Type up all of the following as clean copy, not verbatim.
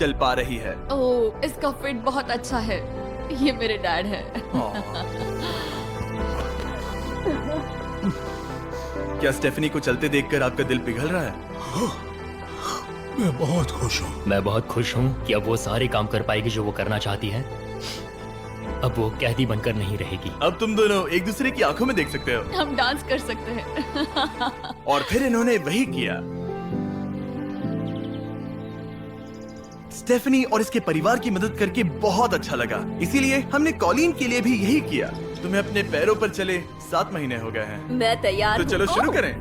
चल पा रही है। ओह, इसका फिट बहुत अच्छा है। ये मेरे डैड है। क्या स्टेफनी को चलते देखकर आपका दिल पिघल रहा है? मैं बहुत खुश हूँ। मैं बहुत खुश हूँ कि अब वो सारे काम कर पाएगी जो वो करना चाहती है। अब वो कैदी बनकर नहीं रहेगी। अब तुम दोनों एक दूसरे की आंखों में देख सकते हो। हम डांस कर सकते हैं। और फिर इन्होंने वही किया। स्टेफनी और इसके परिवार की मदद करके बहुत अच्छा लगा, इसीलिए हमने कॉलिन के लिए भी यही किया। तुम्हें अपने पैरों पर चले 7 महीने हो गए हैं। मैं तैयार तो चलो हूँ। शुरू करें।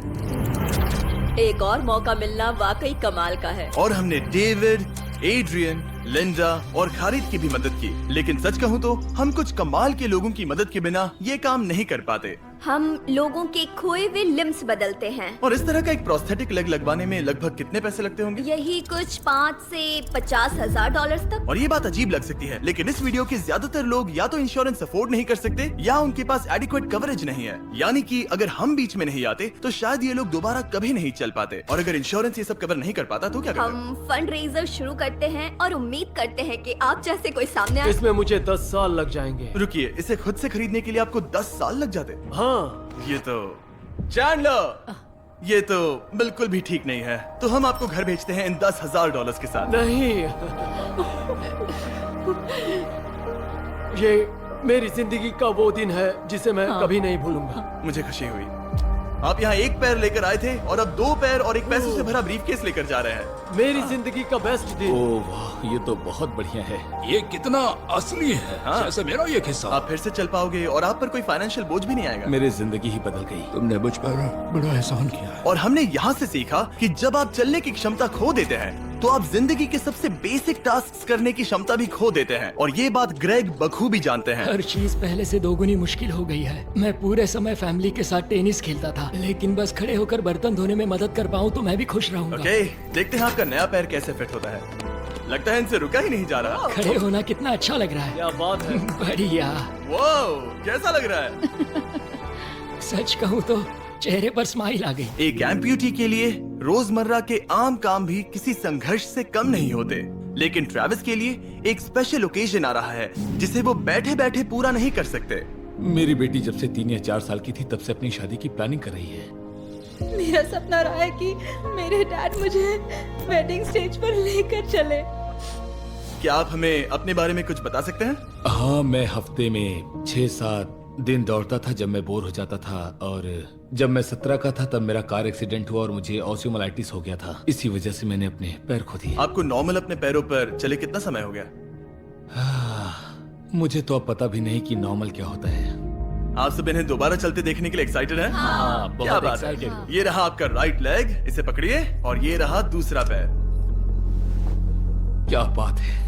एक और मौका मिलना वाकई कमाल का है। और हमने डेविड, एड्रियन, लिंडा और खालिद की भी मदद की। लेकिन सच कहूँ तो हम कुछ कमाल के लोगों की मदद के बिना ये काम नहीं कर पाते। हम लोगों के खोए हुए लिम्स बदलते हैं। और इस तरह का एक प्रोस्थेटिक लेग लगवाने में लगभग कितने पैसे लगते होंगे? यही कुछ 5 से 50 हजार डॉलर तक। और ये बात अजीब लग सकती है, लेकिन इस वीडियो के ज्यादातर लोग या तो इंश्योरेंस अफोर्ड नहीं कर सकते या उनके पास एडिक्वेट कवरेज नहीं है। यानी कि अगर हम बीच में नहीं आते तो शायद ये लोग दोबारा कभी नहीं चल पाते। और अगर इंश्योरेंस ये सब कवर नहीं कर पाता तो क्या करते? हम फंड रेजर शुरू करते हैं और उम्मीद करते हैं कि आप जैसे कोई सामने आए। इसमें मुझे 10 साल लग जाएंगे। रुकिए, इसे खुद से खरीदने के लिए आपको 10 साल लग जाते? हाँ, ये तो चैंडलर, ये तो बिल्कुल भी ठीक नहीं है। तो हम आपको घर भेजते हैं इन $10,000 के साथ। नहीं। ये मेरी जिंदगी का वो दिन है जिसे मैं कभी नहीं भूलूंगा। मुझे खुशी हुई। आप यहाँ एक पैर लेकर आए थे और अब 2 पैर और एक पैसों से भरा ब्रीफकेस लेकर जा रहे हैं। मेरी जिंदगी का बेस्ट दिन। ओह वाह, ये तो बहुत बढ़िया है। ये कितना असली है। हाँ। जैसे मेरा ये किस्सा। आप फिर से चल पाओगे और आप पर कोई फाइनेंशियल बोझ भी नहीं आएगा। मेरी जिंदगी ही बदल गई। तुमने मुझ पर बड़ा एहसान किया है। और हमने यहाँ से सीखा कि जब आप चलने की क्षमता खो देते हैं तो आप जिंदगी के सबसे बेसिक टास्क करने की क्षमता भी खो देते हैं। और ये बात ग्रेग बखूबी जानते हैं। हर चीज पहले से दोगुनी मुश्किल हो गई है। मैं पूरे समय फैमिली के साथ टेनिस खेलता था, लेकिन बस खड़े होकर बर्तन धोने में मदद कर पाऊँ तो मैं भी खुश रहूंगा। ओके, देखते हैं आपका नया पैर कैसे फिट होता है। लगता है इनसे रुका ही नहीं जा रहा। खड़े होना कितना अच्छा लग रहा है। क्या बात है। बढ़िया। वाओ, कैसा लग रहा है? सच कहूँ तो चेहरे पर स्माइल आ गई। एक एम्प्यूटी के लिए रोजमर्रा के आम काम भी किसी संघर्ष से कम नहीं होते, लेकिन ट्रेविस के लिए एक स्पेशल ओकेजन आ रहा है जिसे वो बैठे बैठे पूरा नहीं कर सकते। मेरी बेटी जब से 3 या 4 साल की थी तब से अपनी शादी की प्लानिंग कर रही है। मेरा सपना रहा है कि मेरे डैड मुझे वेडिंग स्टेज पर लेकर चले। क्या आप हमें अपने बारे में कुछ बता सकते हैं? हाँ, मैं हफ्ते में 6-7 दिन दौड़ता था जब मैं बोर हो जाता था। और जब मैं 17 का था तब मेरा कार एक्सीडेंट हुआ और मुझे ऑस्टियोमाइलाइटिस हो गया था। इसी वजह से मैंने अपने पैर खो दिए। आपको नॉर्मल अपने पैरों पर चले कितना समय हो गया? मुझे तो अब पता भी नहीं कि नॉर्मल क्या होता है। आप सब इन्हें दोबारा चलते देखने के लिए एक्साइटेड हैं? हाँ, क्या बहुत बात है। एक्साइटेड। ये रहा आपका राइट लेग, इसे पकड़िए। और ये रहा दूसरा पैर। क्या बात है।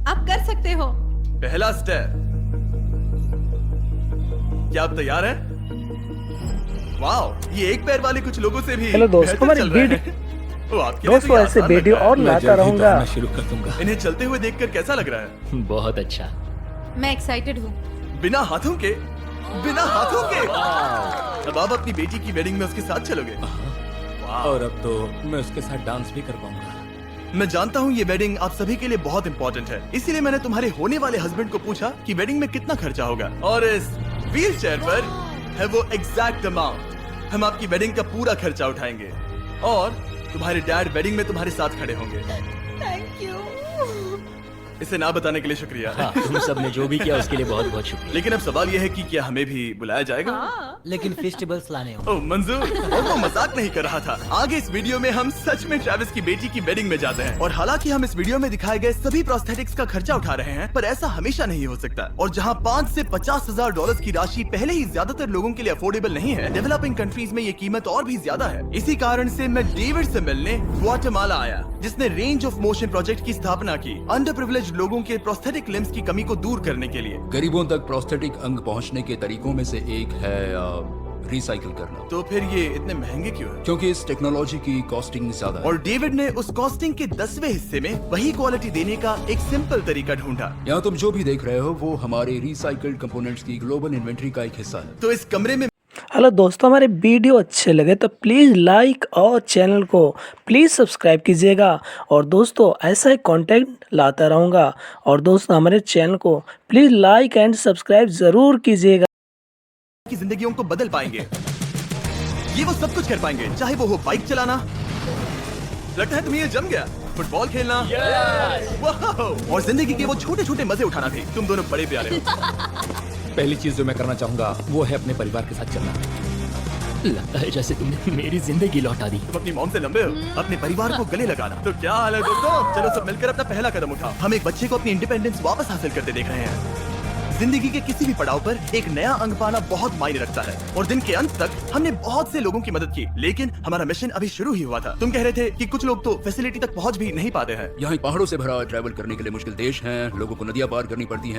आप कर सकते हो। पहला स्टेप। क्या आप तैयार हैं? वाओ, ये एक पैर वाले कुछ लोगों से भी हेलो दोस्तों, बेहतर हमारी चल रहे वीडियो- हैं। ओ, आपके लिए तो दोस्तों ये ऐसे आसान लग वीडियो रहा है। और मैं लाता जल्द ही रहूंगा। दौड़ना शुरू कर दूंगा। इन्हें चलते हुए देखकर कैसा लग रहा है? बहुत अच्छा। मैं एक्साइटेड हूँ। बिना हाथों के? बिना हाथों के? अब आप अपनी बेटी की वेडिंग में उसके साथ चलोगे? और अब तो मैं उसके साथ डांस भी कर पाऊंगा। मैं जानता हूँ ये वेडिंग आप सभी के लिए बहुत इंपॉर्टेंट है, इसीलिए मैंने तुम्हारे होने वाले हस्बैंड को पूछा कि वेडिंग में कितना खर्चा होगा। और इस व्हील चेयर पर है वो एग्जैक्ट अमाउंट। हम आपकी वेडिंग का पूरा खर्चा उठाएंगे और तुम्हारे डैड वेडिंग में तुम्हारे साथ खड़े होंगे। Thank you. इसे ना बताने के लिए शुक्रिया। हाँ, तुम सब ने जो भी किया उसके लिए बहुत बहुत शुक्रिया। लेकिन अब सवाल यह है कि क्या हमें भी बुलाया जाएगा? लेकिन फेस्टिवल्स लाने हो। ओह मंजूर, और वो मजाक नहीं कर रहा था। आगे इस वीडियो में हम सच में ट्रेविस की बेटी की वेडिंग में जाते हैं। और हालांकि हम इस वीडियो में दिखाए गए सभी प्रोस्थेटिक्स का खर्चा उठा रहे हैं, पर ऐसा हमेशा नहीं हो सकता। और जहां 5 से 50 हजार डॉलर की राशि पहले ही ज्यादातर लोगों के लिए अफोर्डेबल नहीं है, डेवलपिंग कंट्रीज में ये कीमत और भी ज्यादा है। इसी कारण से मैं डेविड से मिलने ग्वाटेमाला आया, जिसने रेंज ऑफ मोशन प्रोजेक्ट की स्थापना की अंडर प्रिविलेज्ड लोगों के प्रोस्थेटिक लिम्स की कमी को दूर करने के लिए। गरीबों तक प्रोस्थेटिक अंग पहुंचने के तरीकों में से एक है रिसाइकिल करना। तो फिर ये इतने महंगे क्यों है? क्योंकि इस टेक्नोलॉजी की कॉस्टिंग ज्यादा है। और डेविड ने उस कॉस्टिंग के 10वें हिस्से में वही क्वालिटी देने का एक सिंपल तरीका ढूंढा। यहाँ तुम जो भी देख रहे हो वो हमारे रिसाइकल्ड कंपोनेंट्स की ग्लोबल इन्वेंट्री का एक हिस्सा है। तो इस कमरे में हेलो दोस्तों, हमारे वीडियो अच्छे लगे तो प्लीज़ लाइक और चैनल को प्लीज़ सब्सक्राइब कीजिएगा। और दोस्तों ऐसा ही कंटेंट लाता रहूँगा। और दोस्तों हमारे चैनल को प्लीज़ लाइक एंड सब्सक्राइब ज़रूर कीजिएगा। की जिंदगियों को बदल पाएंगे। ये वो सब कुछ कर पाएंगे, चाहे वो हो बाइक चलाना, लगता है तुम्हें ये जम गया, फुटबॉल खेलना, वाह! और जिंदगी के वो छोटे छोटे मजे उठाना भी। तुम दोनों बड़े प्यारे हो। पहली चीज जो मैं करना चाहूंगा वो है अपने परिवार के साथ चलना। लगता है जैसे तुमने मेरी जिंदगी लौटा दी। तुम अपनी मॉम से लंबे हो, अपने परिवार को गले लगाना। तो क्या हाल है दोस्तों, चलो सब मिलकर अपना पहला कदम उठाओ। हम एक बच्चे को अपनी इंडिपेंडेंस वापस हासिल करते देख रहे हैं। जिंदगी के किसी भी पड़ाव पर एक नया अंक पाना बहुत मायने रखता है। और दिन के अंत तक हमने बहुत से लोगों की मदद की, लेकिन हमारा मिशन अभी शुरू ही हुआ था। तुम कह रहे थे कि कुछ लोग तो फैसिलिटी तक पहुंच भी नहीं पाते हैं। यहाँ पहाड़ों से भरा ट्रैवल करने के लिए मुश्किल देश है, लोगों को नदियां पार करनी पड़ती हैं।